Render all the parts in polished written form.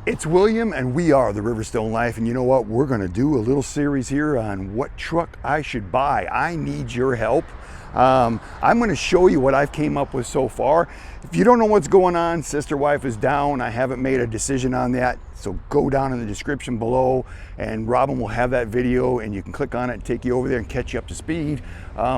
It's William and we are the Riverstone Life, and you know what? We're going to do a little series here on what truck I should buy. I need your help. I'm going to show you what I've came up with so far. If you don't know what's going on, Sister Wife is down. I haven't made a decision on that, so go down in the description below and Robin will have that video and you can click on it and take you over there and catch you up to speed.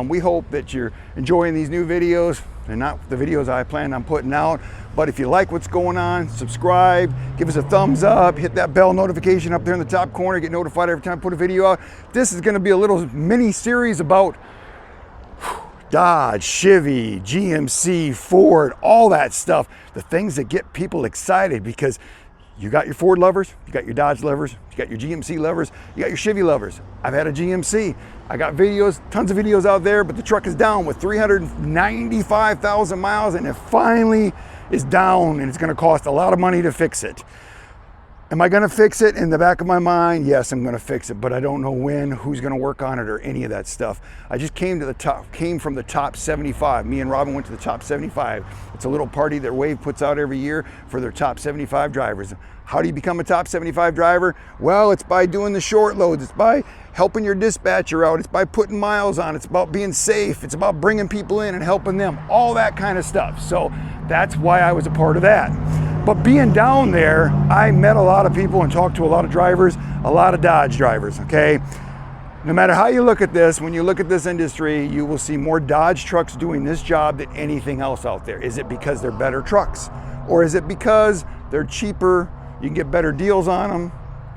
We hope that you're enjoying these new videos. They're not the videos I plan on putting out, but if you like what's going on, subscribe, give us a thumbs up, hit that bell notification up there in the top corner, get notified every time I put a video out. This is going to be a little mini series about Dodge, Chevy, GMC, Ford, all that stuff, the things that get people excited, because you got your Ford lovers, you got your Dodge lovers, you got your GMC lovers, you got your Chevy lovers. I've had a GMC. I got videos, tons of videos out there, but the truck is down with 395,000 miles and it finally is down and it's going to cost a lot of money to fix it. Am I going to fix it? In the back of my mind, yes, I'm going to fix it, but I don't know when, who's going to work on it, or any of that stuff. I just came from the top 75. Me and Robin went to the top 75. It's a little party that Wave puts out every year for their top 75 drivers. How do you become a top 75 driver? Well, it's by doing the short loads. It's by helping your dispatcher out. It's by putting miles on. It's about being safe. It's about bringing people in and helping them. All that kind of stuff. So that's why I was a part of that. But being down there, I met a lot of people and talked to a lot of drivers, a lot of Dodge drivers, okay? No matter how you look at this, when you look at this industry, you will see more Dodge trucks doing this job than anything else out there. Is it because they're better trucks? Or is it because they're cheaper, you can get better deals on them?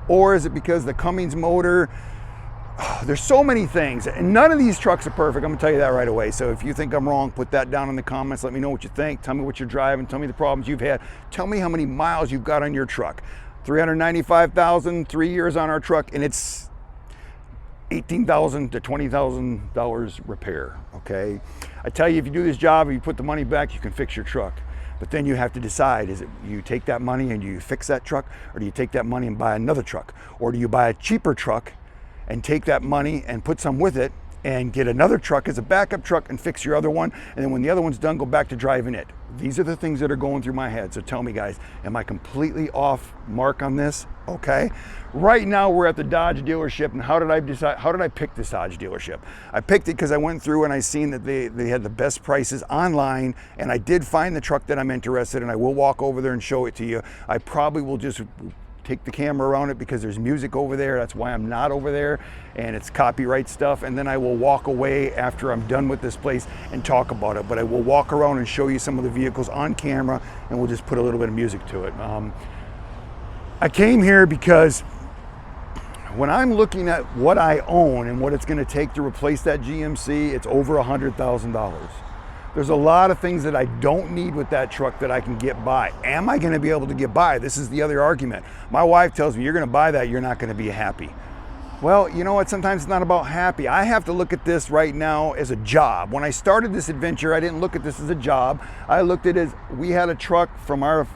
Or is it because the Cummins motor? There's so many things, and none of these trucks are perfect. I'm gonna tell you that right away. So if you think I'm wrong, put that down in the comments. Let me know what you think. Tell me what you're driving. Tell me the problems you've had. Tell me how many miles you've got on your truck. 395,000, 3 years on our truck, and it's $18,000 to $20,000 repair, okay? I tell you, if you do this job and you put the money back, you can fix your truck. But then you have to decide, is it you take that money and you fix that truck, or do you take that money and buy another truck? Or do you buy a cheaper truck and take that money and put some with it and get another truck as a backup truck and fix your other one, and then when the other one's done, go back to driving it? These are the things that are going through my head. So tell me, guys, am I completely off mark on this? Okay. Right now we're at the Dodge dealership, and how did I pick this Dodge dealership? I picked it because I went through and I seen that they had the best prices online, and I did find the truck that I'm interested in. I will walk over there and show it to you. I probably will just take the camera around it because there's music over there. That's why I'm not over there, and it's copyright stuff. And then I will walk away after I'm done with this place and talk about it. But I will walk around and show you some of the vehicles on camera, and we'll just put a little bit of music to it. I came here because when I'm looking at what I own and what it's going to take to replace that GMC, it's over $100,000. There's a lot of things that I don't need with that truck that I can get by. Am I going to be able to get by? This is the other argument. My wife tells me, you're going to buy that, you're not going to be happy. Well, you know what? Sometimes it's not about happy. I have to look at this right now as a job. When I started this adventure, I didn't look at this as a job. I looked at it as we had a truck from our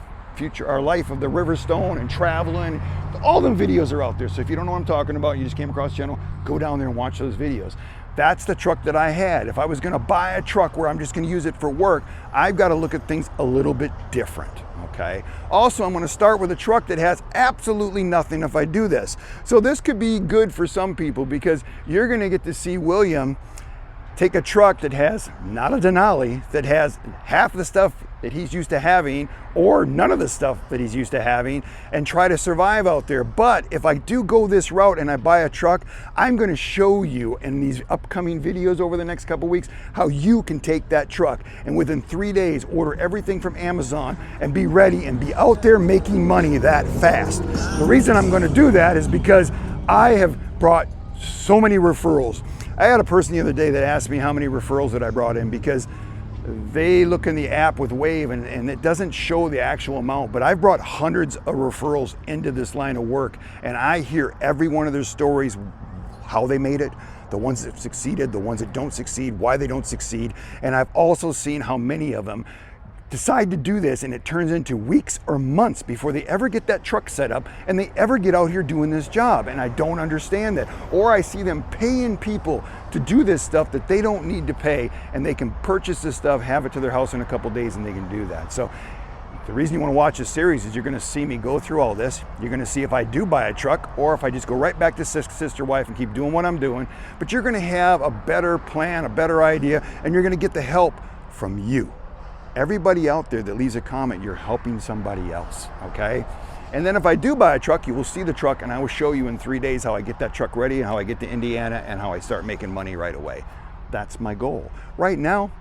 life of the Riverstone and traveling. All them videos are out there. So if you don't know what I'm talking about, you just came across the channel, go down there and watch those videos. That's the truck that I had. If I was gonna buy a truck where I'm just gonna use it for work, I've got to look at things a little bit different, okay? Also, I'm gonna start with a truck that has absolutely nothing if I do this. So this could be good for some people, because you're gonna get to see William take a truck that has not a Denali, that has half the stuff that he's used to having, or none of the stuff that he's used to having, and try to survive out there. But if I do go this route and I buy a truck, I'm gonna show you in these upcoming videos over the next couple weeks how you can take that truck and within 3 days order everything from Amazon and be ready and be out there making money that fast. The reason I'm gonna do that is because I have brought so many referrals. I had a person the other day that asked me how many referrals that I brought in, because they look in the app with Wave and it doesn't show the actual amount, but I've brought hundreds of referrals into this line of work, and I hear every one of their stories, how they made it, the ones that succeeded, the ones that don't succeed, why they don't succeed. And I've also seen how many of them decide to do this and it turns into weeks or months before they ever get that truck set up and they ever get out here doing this job. And I don't understand that. Or I see them paying people to do this stuff that they don't need to pay, and they can purchase this stuff, have it to their house in a couple days, and they can do that. So The reason you want to watch this series is you're going to see me go through all this. You're going to see if I do buy a truck or if I just go right back to sister wife and keep doing what I'm doing. But you're going to have a better plan, a better idea, and you're going to get the help from you. Everybody out there that leaves a comment, you're helping somebody else, okay? And then if I do buy a truck, you will see the truck, and I will show you in 3 days how I get that truck ready and how I get to Indiana and how I start making money right away. That's my goal. Right now,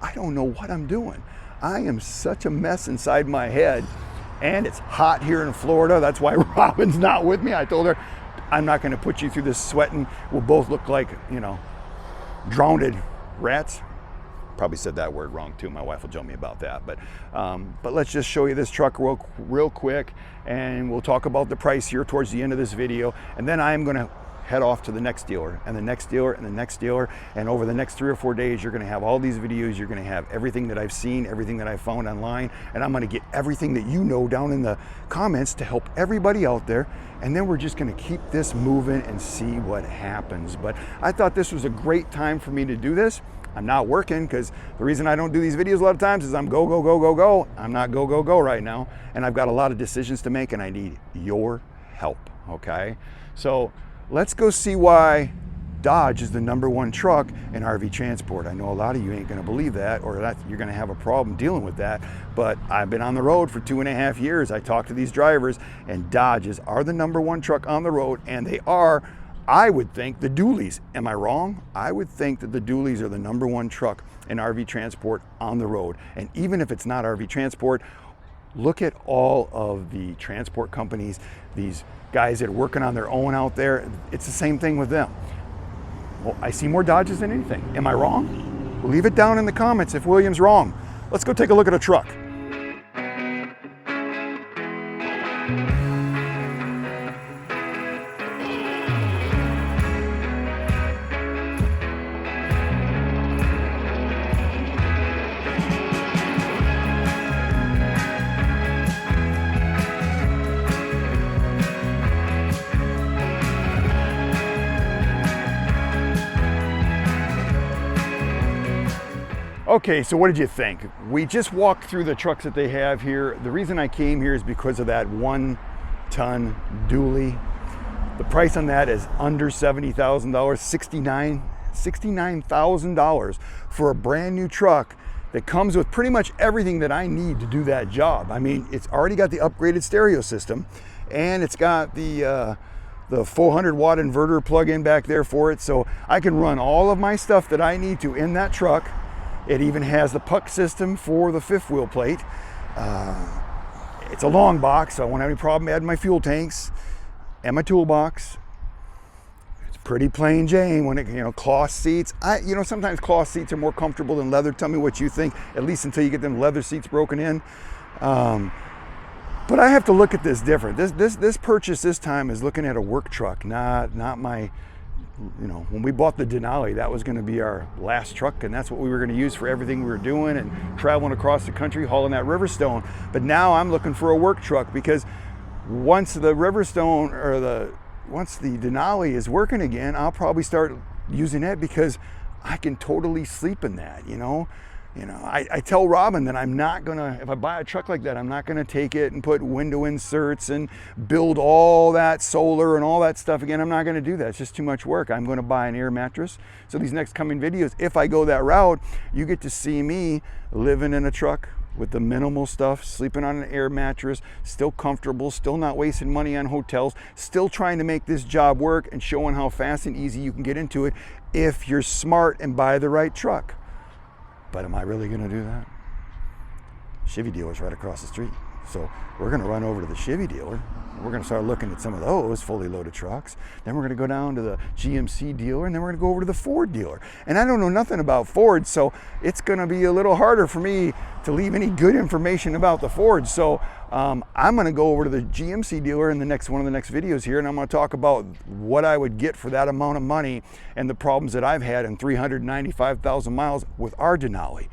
I don't know what I'm doing. I am such a mess inside my head, and it's hot here in Florida. That's why Robin's not with me. I told her, I'm not gonna put you through this sweating. We'll both look like, you know, drowned rats. Probably said that word wrong too. My wife will joke me about that. But let's just show you this truck real quick, and we'll talk about the price here towards the end of this video. And then I'm gonna head off to the next dealer and the next dealer and the next dealer. And over the next 3 or 4 days, you're gonna have all these videos. You're gonna have everything that I've seen, everything that I found online. And I'm gonna get everything that you know down in the comments to help everybody out there. And then we're just gonna keep this moving and see what happens. But I thought this was a great time for me to do this. I'm not working because the reason I don't do these videos a lot of times is I'm go, go, go, go, go. I'm not go, go, go right now. And I've got a lot of decisions to make and I need your help, okay? So let's go see why Dodge is the #1 truck in RV transport. I know a lot of you ain't gonna believe that, or that you're gonna have a problem dealing with that, but I've been on the road for 2.5 years. I talk to these drivers, and Dodges are the #1 truck on the road, and they are, I would think, the dualies. Am I wrong? I would think that the dualies are the #1 truck in RV transport on the road. And even if it's not RV transport, look at all of the transport companies, these guys that are working on their own out there. It's the same thing with them. Well, I see more Dodges than anything. Am I wrong? Leave it down in the comments if William's wrong. Let's go take a look at a truck. Okay, so what did you think? We just walked through the trucks that they have here. The reason I came here is because of that 1-ton dually. The price on that is under $70,000, $69,000 for a brand new truck that comes with pretty much everything that I need to do that job. I mean, it's already got the upgraded stereo system, and it's got the 400-watt inverter plug-in back there for it, so I can run all of my stuff that I need to in that truck. It even has the puck system for the 5th wheel plate. It's a long box, so I won't have any problem adding my fuel tanks and my toolbox. It's pretty plain Jane when it, cloth seats. Sometimes cloth seats are more comfortable than leather. Tell me what you think, at least until you get them leather seats broken in. But I have to look at this different. This purchase this time is looking at a work truck, not my, when we bought the Denali, that was going to be our last truck, and that's what we were going to use for everything we were doing and traveling across the country hauling that Riverstone. But now I'm looking for a work truck, because once the Riverstone once the Denali is working again, I'll probably start using it because I can totally sleep in that. I tell Robin that I'm not gonna, if I buy a truck like that, I'm not gonna take it and put window inserts and build all that solar and all that stuff again. I'm not gonna do that. It's just too much work. I'm gonna buy an air mattress. So these next coming videos, if I go that route, you get to see me living in a truck with the minimal stuff, sleeping on an air mattress, still comfortable, still not wasting money on hotels, still trying to make this job work and showing how fast and easy you can get into it if you're smart and buy the right truck. But am I really gonna do that? Chevy dealer's right across the street. So we're gonna run over to the Chevy dealer. We're gonna start looking at some of those fully loaded trucks. Then we're gonna go down to the GMC dealer, and then we're gonna go over to the Ford dealer. And I don't know nothing about Ford, so it's gonna be a little harder for me to leave any good information about the Ford. So I'm gonna go over to the GMC dealer in one of the next videos here, and I'm gonna talk about what I would get for that amount of money and the problems that I've had in 395,000 miles with our Denali.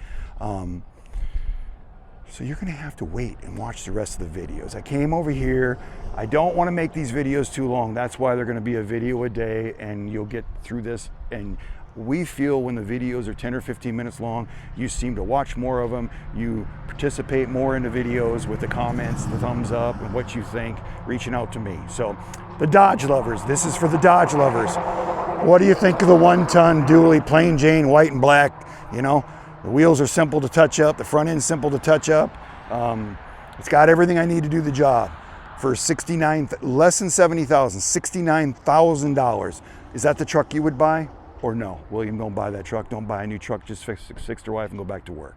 So you're gonna have to wait and watch the rest of the videos. I came over here. I don't wanna make these videos too long. That's why they're gonna be a video a day, and you'll get through this, and we feel when the videos are 10 or 15 minutes long, you seem to watch more of them, you participate more in the videos with the comments, the thumbs up, and what you think, reaching out to me. So the Dodge lovers, this is for the Dodge lovers. What do you think of the 1-ton dually, plain Jane, white and black? You know, the wheels are simple to touch up, the front end's simple to touch up. It's got everything I need to do the job for less than $70,000, $69,000. Is that the truck you would buy? Or no, William, don't buy that truck. Don't buy a new truck. Just fix your wife and go back to work.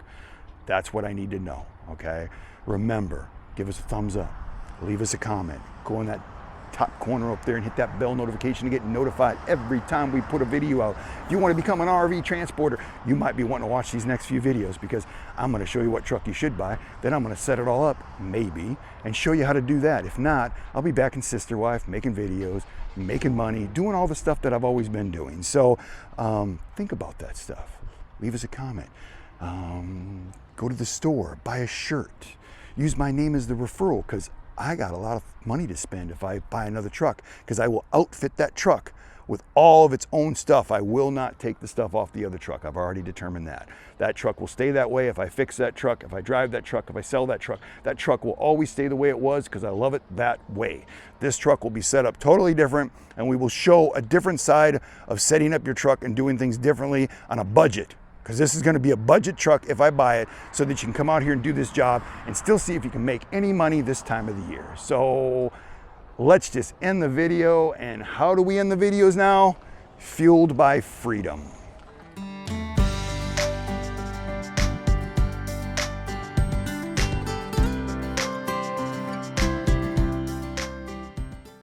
That's what I need to know, okay? Remember, give us a thumbs up. Leave us a comment. Go in that top corner up there and hit that bell notification to get notified every time we put a video out. If you want to become an RV transporter, you might be wanting to watch these next few videos, because I'm going to show you what truck you should buy. Then I'm going to set it all up, maybe, and show you how to do that. If not, I'll be back in Sister Wife making videos, making money, doing all the stuff that I've always been doing. So think about that stuff. Leave us a comment. Go to the store, buy a shirt. Use my name as the referral, because I got a lot of money to spend if I buy another truck, because I will outfit that truck with all of its own stuff. I will not take the stuff off the other truck. I've already determined that. That truck will stay that way if I fix that truck, if I drive that truck, if I sell that truck will always stay the way it was, because I love it that way. This truck will be set up totally different, and we will show a different side of setting up your truck and doing things differently on a budget. Because this is going to be a budget truck if I buy it, so that you can come out here and do this job and still see if you can make any money this time of the year. So let's just end the video. And how do we end the videos now? Fueled by freedom.